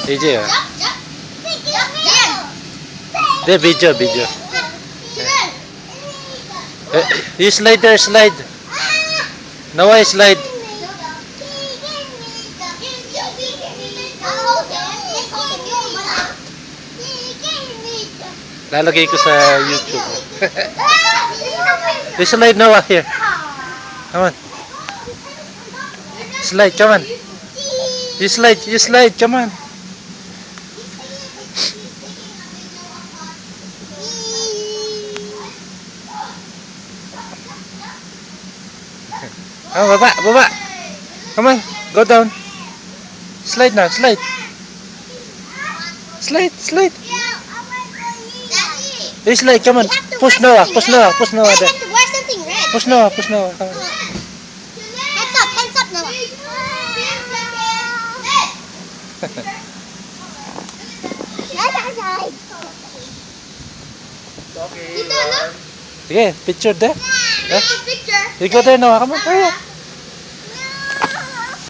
Easy, ah. The video. You slide there, slide. Noah, slide. Lalagay ko sa YouTube. You slide, Noah, here. Come on. Slide, come on. You slide, come on. Oh, baba. Come on, go down. Slide now, slide. You slide, come on. Push Noah there. Wear something red. Push Noah, come on. Hands up, Noah. Sige, picture there. Picture. You go there, Noah. Come on, hurry up.